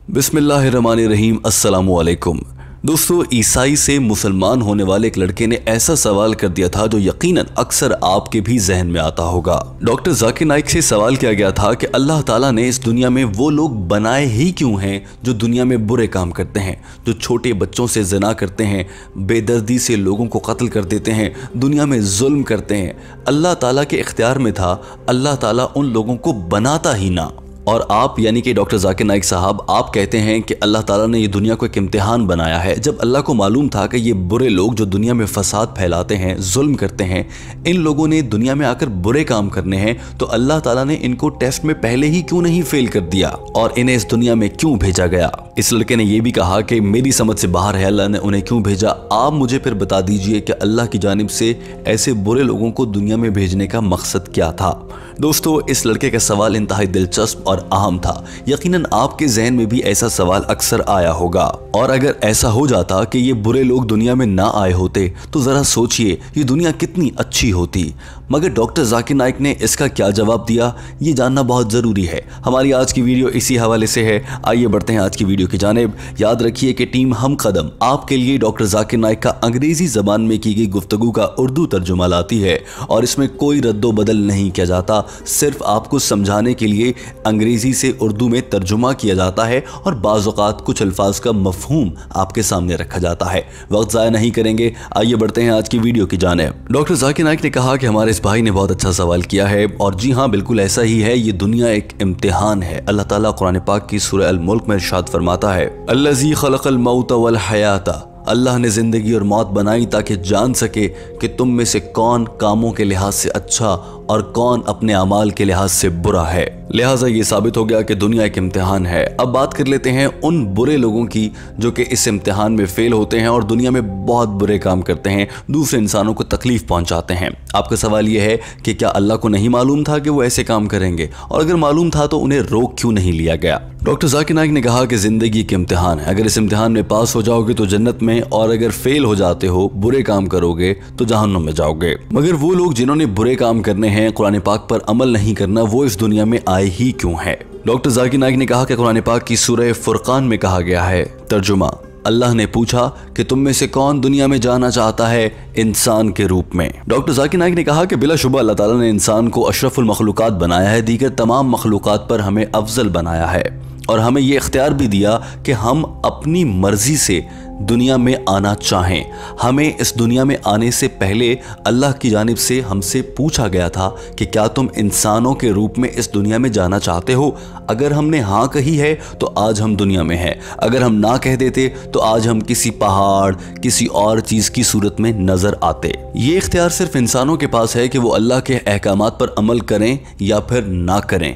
बिस्मिल्लाहिर्रहमानिर्रहीम। अस्सलामु अलैकुम। दोस्तों, ईसाई से मुसलमान होने वाले एक लड़के ने ऐसा सवाल कर दिया था जो यकीनन अक्सर आपके भी जहन में आता होगा। डॉक्टर जाकिर नाइक से सवाल किया गया था कि अल्लाह ताला ने इस दुनिया में वो लोग बनाए ही क्यों हैं जो दुनिया में बुरे काम करते हैं, जो छोटे बच्चों से ज़िना करते हैं, बेदर्दी से लोगों को कत्ल कर देते हैं, दुनिया में जुल्म करते हैं। अल्लाह ताला के इख्तियार में था, अल्लाह ताला उन लोगों को बनाता ही ना। और आप यानी कि डॉक्टर जाकिर नाइक साहब, आप कहते हैं कि अल्लाह ताला ने ये दुनिया को एक इम्तिहान बनाया है। जब अल्लाह को मालूम था कि ये बुरे लोग जो दुनिया में फसाद फैलाते हैं, जुल्म करते हैं, इन लोगों ने दुनिया में आकर बुरे काम करने हैं, तो अल्लाह ताला ने इनको टेस्ट में पहले ही क्यों नहीं फेल कर दिया और इन्हें इस दुनिया में क्यों भेजा गया। इस लड़के ने यह भी कहा कि मेरी समझ से बाहर है अल्लाह ने उन्हें क्यों भेजा। आप मुझे फिर बता दीजिए कि अल्लाह की जानिब से ऐसे बुरे लोगों को दुनिया में भेजने का मकसद क्या था। दोस्तों, इस लड़के का सवाल इंतहाई दिलचस्प और अहम था। यकीनन आपके जहन में भी ऐसा सवाल अक्सर आया होगा। और अगर ऐसा हो जाता कि ये बुरे लोग दुनिया में ना आए होते तो जरा सोचिए ये दुनिया कितनी अच्छी होती। मगर डॉक्टर जाकिर नाइक ने इसका क्या जवाब दिया, ये जानना बहुत ज़रूरी है। हमारी आज की वीडियो इसी हवाले से है। आइए बढ़ते हैं आज की वीडियो की जानिब। याद रखिए कि टीम हम कदम आपके लिए डॉक्टर जाकिर नाइक का अंग्रेजी ज़बान में की गई गुफ्तगू का उर्दू तर्जुमा लाती है और इसमें कोई रद्दो बदल नहीं किया जाता। सिर्फ आपको समझाने के लिए अंग्रेजी से उर्दू में तर्जुमा किया जाता है और बाज़ औक़ात कुछ अल्फाज का मफहूम आपके सामने रखा जाता है। वक्त ज़ाया नहीं करेंगे, आइए बढ़ते हैं आज की वीडियो की जानिब। डॉक्टर जाकिर नाइक ने कहा कि हमारे इस भाई ने बहुत अच्छा सवाल किया है और जी हाँ, बिल्कुल ऐसा ही है। ये दुनिया एक इम्तिहान है। अल्लाह ताला कुरान पाक की सूरह अल मुल्क में इरशाद फरमाता है, अल्लज़ी खलक़ल मौत वल हयाता, अल्लाह ने ज़िंदगी और मौत बनाई ताकि जान सके कि तुम में से कौन कामों के लिहाज से अच्छा और कौन अपने अमाल के लिहाज से बुरा है। लिहाजा ये साबित हो गया कि दुनिया एक इम्तिहान है। अब बात कर लेते हैं उन बुरे लोगों की जो कि इस इम्तिहान में फेल होते हैं और दुनिया में बहुत बुरे काम करते हैं, दूसरे इंसानों को तकलीफ पहुंचाते हैं। आपका सवाल यह है कि क्या अल्लाह को नहीं मालूम था कि वो ऐसे काम करेंगे, और अगर मालूम था तो उन्हें रोक क्यों नहीं लिया गया। डॉक्टर जाकिर नाइक ने कहा कि जिंदगी एक इम्तिहान है। अगर इस इम्तिहान में पास हो जाओगे तो जन्नत में, और अगर फेल हो जाते हो, बुरे काम करोगे तो जहन्नुम में जाओगे। मगर वो लोग जिन्होंने बुरे काम करने हैं, कुरान पाक पर अमल नहीं करना, वो इस दुनिया में आए ही क्यों है। डॉक्टर जाकिर नाइक ने कहा कि कुरान पाक की सूरह फुरकान में कहा गया है, तर्जुमा, अल्लाह ने पूछा कि तुम में से कौन दुनिया में जाना चाहता है इंसान के रूप में। डॉक्टर जाकिर नाइक ने कहा कि बिलाशुबा अल्लाह ताला ने इंसान को अशरफुल मखलूकात बनाया है, दीगर तमाम मखलूकात पर हमें अफजल बनाया है और हमें ये इख्तियार भी दिया कि हम अपनी मर्जी से दुनिया में आना चाहें। हमें इस दुनिया में आने से पहले अल्लाह की जानिब से हमसे पूछा गया था कि क्या तुम इंसानों के रूप में इस दुनिया में जाना चाहते हो। अगर हमने हाँ कही है तो आज हम दुनिया में हैं, अगर हम ना कह देते तो आज हम किसी पहाड़, किसी और चीज़ की सूरत में नज़र आते। ये इख्तियार सिर्फ इंसानों के पास है कि वो अल्लाह के अहकामात पर अमल करें या फिर ना करें।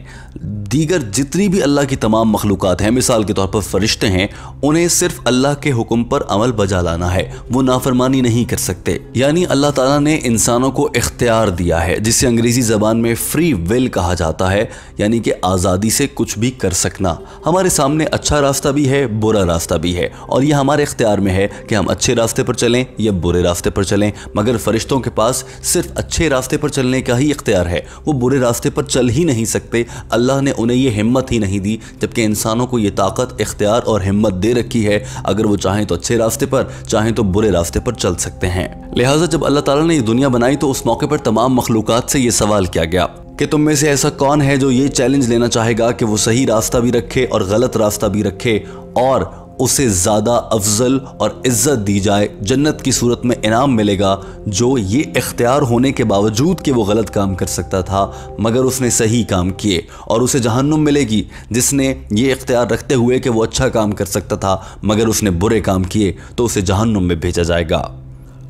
दीगर जितनी भी अल्लाह की तमाम मखलूकात हैं, मिसाल के तौर पर फरिश्ते हैं, उन्हें सिर्फ अल्लाह के हुक्म पर अमल बजा लाना है, वो नाफरमानी नहीं कर सकते। यानी अल्लाह ताला ने इंसानों को इख्तियार दिया है, जिसे अंग्रेजी ज़बान में फ्री विल कहा जाता है, यानी कि आज़ादी से कुछ भी कर सकना। हमारे सामने अच्छा रास्ता भी है, बुरा रास्ता भी है, और यह हमारे इख्तियार में है कि हम अच्छे रास्ते पर चलें या बुरे रास्ते पर चलें। मगर फरिश्तों के पास सिर्फ अच्छे रास्ते पर चलने का ही इख्तियार है, वो बुरे रास्ते पर चल ही नहीं सकते। अल्लाह ने उन्हें ये हिम्मत ही नहीं दी, जबकि इंसानों को ये ताकत, इख्तियार और हिम्मत दे रखी है। अगर वो चाहें तो अच्छे रास्ते पर, चाहें तो बुरे रास्ते पर चल सकते हैं। लिहाजा जब अल्लाह ताला ने ये दुनिया बनाई तो उस मौके पर तमाम मखलूकात से ये सवाल किया गया कि तुम में से ऐसा कौन है जो ये चैलेंज लेना चाहेगा कि वो सही रास्ता भी रखे और गलत रास्ता भी रखे और उसे ज़्यादा अफजल और इज़्ज़त दी जाए, जन्नत की सूरत में इनाम मिलेगा, जो ये इख्तियार होने के बावजूद कि वो गलत काम कर सकता था मगर उसने सही काम किए, और उसे जहन्नुम मिलेगी जिसने ये इख्तियार रखते हुए कि वो अच्छा काम कर सकता था मगर उसने बुरे काम किए तो उसे जहन्नुम में भेजा जाएगा।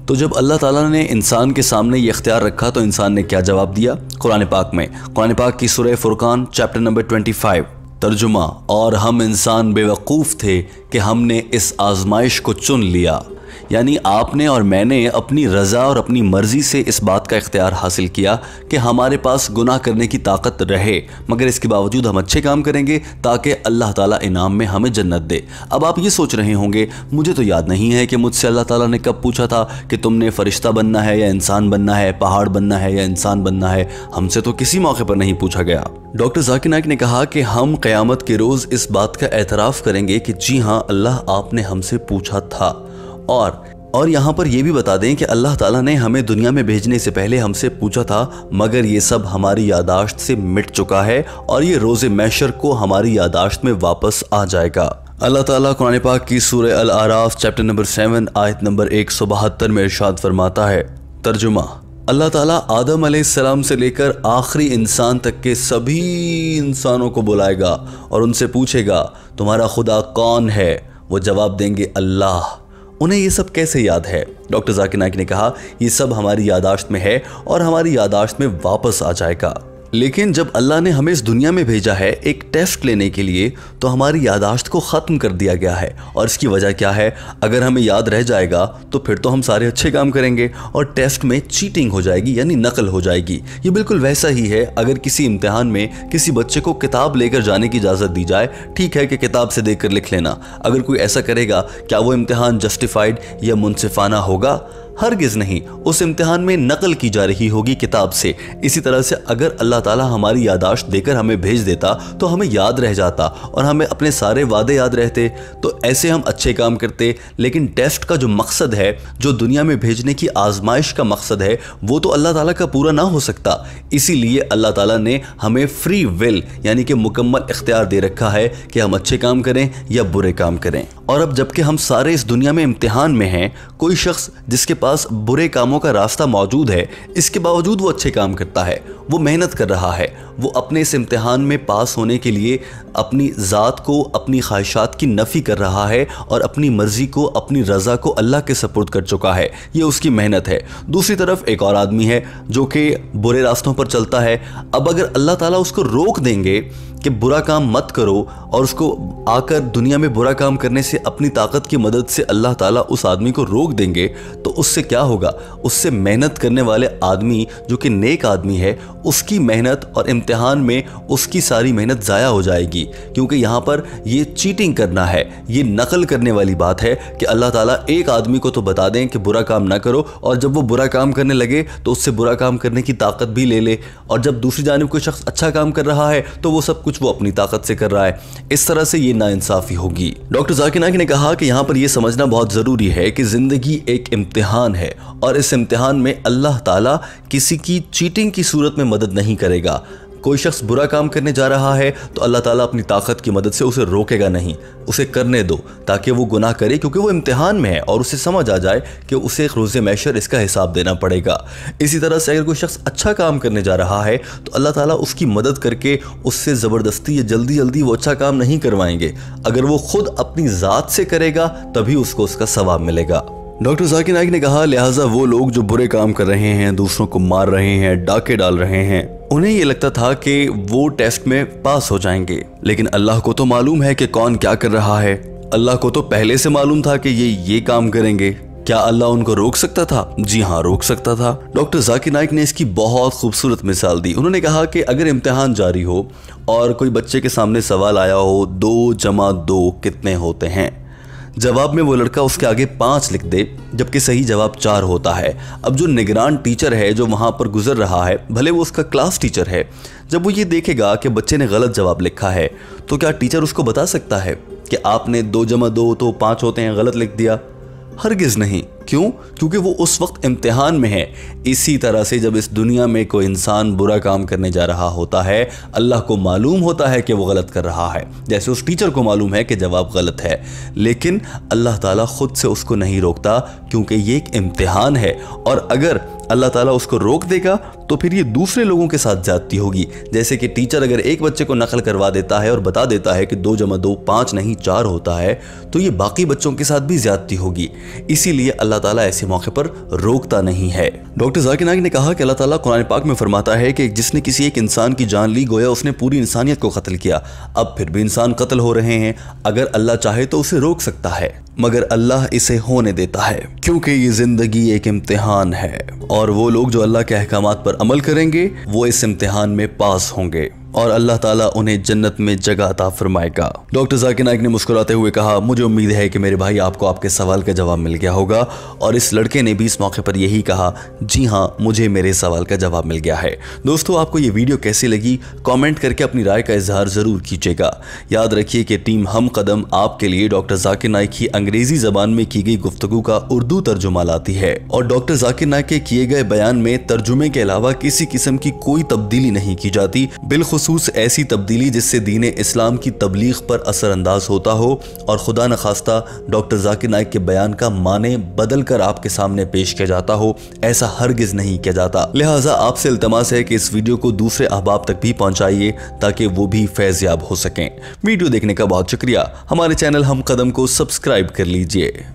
तो जब अल्लाह ताला ने इंसान के सामने ये इख्तियार रखा तो इंसान ने क्या जवाब दिया। कुरान पाक में, कुरान पाक की सूरह फुरकान चैप्टर नंबर 25, तर्जुमा, और हम इंसान बेवकूफ़ थे कि हमने इस आजमाइश को चुन लिया। यानी आपने और मैंने अपनी रज़ा और अपनी मर्ज़ी से इस बात का इख्तियार हासिल किया कि हमारे पास गुनाह करने की ताकत रहे, मगर इसके बावजूद हम अच्छे काम करेंगे ताकि अल्लाह ताला इनाम में हमें जन्नत दे। अब आप ये सोच रहे होंगे, मुझे तो याद नहीं है कि मुझसे अल्लाह ताला ने कब पूछा था कि तुमने फ़रिश्ता बनना है या इंसान बनना है, पहाड़ बनना है या इंसान बनना है। हमसे तो किसी मौके पर नहीं पूछा गया। डॉक्टर जाकिर नाइक ने कहा कि हम क़यामत के रोज़ इस बात का एतराफ़ करेंगे कि जी हाँ, अल्लाह आपने हमसे पूछा था। और यहाँ पर यह भी बता दें कि अल्लाह ताला ने हमें दुनिया में भेजने से पहले हमसे पूछा था, मगर ये सब हमारी यादाश्त से मिट चुका है और ये रोज़े महशर को हमारी यादाश्त में वापस आ जाएगा। अल्लाह ताला कुरान पाक की सूरह अल आराफ चैप्टर नंबर 7 आयत नंबर 172 में इरशाद फरमाता है, तर्जुमा, अल्लाह ताला आदम अलैहिस्सलाम से लेकर आखिरी इंसान तक के सभी इंसानों को बुलाएगा और उनसे पूछेगा, तुम्हारा खुदा कौन है? वो जवाब देंगे, अल्लाह। उन्हें ये सब कैसे याद है? डॉक्टर जाकिर नाइक ने कहा, ये सब हमारी यादाश्त में है और हमारी यादाश्त में वापस आ जाएगा। लेकिन जब अल्लाह ने हमें इस दुनिया में भेजा है एक टेस्ट लेने के लिए, तो हमारी यादाश्त को ख़त्म कर दिया गया है। और इसकी वजह क्या है? अगर हमें याद रह जाएगा तो फिर तो हम सारे अच्छे काम करेंगे और टेस्ट में चीटिंग हो जाएगी, यानी नकल हो जाएगी। ये बिल्कुल वैसा ही है अगर किसी इम्तिहान में किसी बच्चे को किताब लेकर जाने की इजाज़त दी जाए। ठीक है कि किताब से देख कर लिख लेना, अगर कोई ऐसा करेगा क्या वो इम्तिहान जस्टिफाइड या मुनसिफाना होगा? हरगिज़ नहीं। उस इम्तिहान में नकल की जा रही होगी किताब से। इसी तरह से अगर अल्लाह ताला हमारी यादाश्त देकर हमें भेज देता तो हमें याद रह जाता और हमें अपने सारे वादे याद रहते, तो ऐसे हम अच्छे काम करते। लेकिन टेस्ट का जो मकसद है, जो दुनिया में भेजने की आजमाइश का मकसद है, वो तो अल्लाह ताला का पूरा ना हो सकता। इसीलिए अल्लाह ताला ने हमें फ्री विल यानी कि मुकम्मल इख्तियार दे रखा है कि हम अच्छे काम करें या बुरे काम करें। और अब जबकि हम सारे इस दुनिया में इम्तिहान में हैं, कोई शख्स जिसके पास बुरे कामों का रास्ता मौजूद है, इसके बावजूद वो अच्छे काम करता है, वो मेहनत कर रहा है, वो अपने इस इम्तिहान में पास होने के लिए अपनी ज़ात को, अपनी ख्वाहिशात की नफ़ी कर रहा है और अपनी मर्ज़ी को, अपनी रज़ा को अल्लाह के सपुर्द कर चुका है। ये उसकी मेहनत है। दूसरी तरफ एक और आदमी है जो कि बुरे रास्तों पर चलता है। अब अगर अल्लाह ताला उसको रोक देंगे कि बुरा काम मत करो और उसको आकर दुनिया में बुरा काम करने से अपनी ताकत की मदद से अल्लाह ताला उस आदमी को रोक देंगे, तो उससे क्या होगा? उससे मेहनत करने वाले आदमी जो कि नेक आदमी है, उसकी मेहनत और इम्तिहान में उसकी सारी मेहनत ज़ाया हो जाएगी। क्योंकि यहाँ पर ये चीटिंग करना है, ये नकल करने वाली बात है कि अल्लाह ताला एक आदमी को तो बता दें कि बुरा काम ना करो, और जब वो बुरा काम करने लगे तो उससे बुरा काम करने की ताकत भी ले ले, और जब दूसरी जानिब कोई शख्स अच्छा काम कर रहा है तो वो सब कुछ वो अपनी ताकत से कर रहा है। इस तरह से ये नाइंसाफ़ी होगी। डॉक्टर जाकिर नाइक ने कहा कि यहाँ पर यह समझना बहुत ज़रूरी है कि ज़िंदगी एक इम्तिहान है और इस इम्तिहान में अल्लाह ताला किसी की चीटिंग की सूरत में मदद नहीं करेगा। कोई शख्स बुरा काम करने जा रहा है तो अल्लाह ताला अपनी ताकत की मदद से उसे रोकेगा नहीं, उसे करने दो ताकि वो गुनाह करे, क्योंकि वो इम्तिहान में है और उसे समझ आ जाए कि उसे रोज़े महशर इसका हिसाब देना पड़ेगा। इसी तरह से अगर कोई शख्स अच्छा काम करने जा रहा है तो अल्लाह ताला उसकी मदद करके उससे ज़बरदस्ती या जल्दी जल्दी वो अच्छा काम नहीं करवाएंगे। अगर वो खुद अपनी ज़ात से करेगा तभी उसको उसका सवाब मिलेगा। डॉक्टर जाकिर नाइक ने कहा, लिहाजा वो लोग जो बुरे काम कर रहे हैं, दूसरों को मार रहे हैं, डाके डाल रहे हैं, उन्हें ये लगता था कि वो टेस्ट में पास हो जाएंगे। लेकिन अल्लाह को तो मालूम है कि कौन क्या कर रहा है। अल्लाह को तो पहले से मालूम था कि ये काम करेंगे। क्या अल्लाह उनको रोक सकता था? जी हाँ, रोक सकता था। डॉक्टर जाकिर नाइक ने इसकी बहुत खूबसूरत मिसाल दी। उन्होंने कहा कि अगर इम्तिहान जारी हो और कोई बच्चे के सामने सवाल आया हो, 2 + 2 कितने होते हैं? जवाब में वो लड़का उसके आगे 5 लिख दे, जबकि सही जवाब 4 होता है। अब जो निगरान टीचर है जो वहाँ पर गुजर रहा है, भले वो उसका क्लास टीचर है, जब वो ये देखेगा कि बच्चे ने गलत जवाब लिखा है, तो क्या टीचर उसको बता सकता है कि आपने 2 + 2 तो 5 होते हैं गलत लिख दिया? हरगिज़ नहीं। क्यों? क्योंकि वो उस वक्त इम्तिहान में है। इसी तरह से जब इस दुनिया में कोई इंसान बुरा काम करने जा रहा होता है, अल्लाह को मालूम होता है कि वो गलत कर रहा है, जैसे उस टीचर को मालूम है कि जवाब गलत है, लेकिन अल्लाह ताला खुद से उसको नहीं रोकता, क्योंकि ये एक इम्तिहान है। और अगर अल्लाह ताला उसको रोक देगा तो फिर ये दूसरे लोगों के साथ ज्यादती होगी। जैसे कि टीचर अगर एक बच्चे को नकल करवा देता है और बता देता है कि 2 + 2 5 नहीं 4 होता है, तो ये बाकी बच्चों के साथ भी ज्यादती होगी। इसीलिए अल्लाह ताला ऐसे मौके पर रोकता नहीं है। डॉक्टर जाकिर नाइक ने कहा कि अल्लाह ताला कुरान पाक में फरमाता है कि जिसने किसी एक इंसान की जान ली, गोया उसने पूरी इंसानियत को कत्ल किया। अब फिर भी इंसान कत्ल हो रहे हैं, अगर अल्लाह चाहे तो उसे रोक सकता है, मगर अल्लाह इसे होने देता है, क्योंकि ये जिंदगी एक इम्तिहान है और वो लोग जो अल्लाह के अहकामात पर अमल करेंगे वो इस इम्तिहान में पास होंगे और अल्लाह ताला उन्हें जन्नत में जगह अता फरमाएगा। डॉक्टर जाकिर नाइक ने मुस्कुराते हुए कहा, मुझे उम्मीद है कि मेरे भाई आपको आपके सवाल का जवाब मिल गया होगा। और इस लड़के ने भी इस मौके पर यही कहा, जी हाँ, मुझे मेरे सवाल का जवाब मिल गया है। दोस्तों, आपको ये वीडियो कैसी लगी कमेंट करके अपनी राय का इजहार जरूर कीजिएगा। याद रखिए कि टीम हम कदम आपके लिए डॉक्टर जाकिर नाइक की अंग्रेजी जबान में की गई गुफ्तगू का उर्दू तर्जुमा लाती है और डॉक्टर जाकिर नाइक के किए गए बयान में तर्जुमे के अलावा किसी किस्म की कोई तब्दीली नहीं की जाती, बिलखुसूस ऐसी तब्दीली जिससे दीन इस्लाम की तबलीग पर असरअंदाज होता हो और खुदा न खास्ता डॉक्टर जाकिर नाइक के बयान का माने बदल कर आपके सामने पेश किया जाता हो, ऐसा हरगिज नहीं किया जाता। लिहाजा आपसे इल्तमास है कि इस वीडियो को दूसरे अहबाब तक भी पहुंचाइए ताकि वो भी फैज़याब हो सकें। वीडियो देखने का बहुत शुक्रिया। हमारे चैनल हम कदम को सब्सक्राइब कर लीजिए।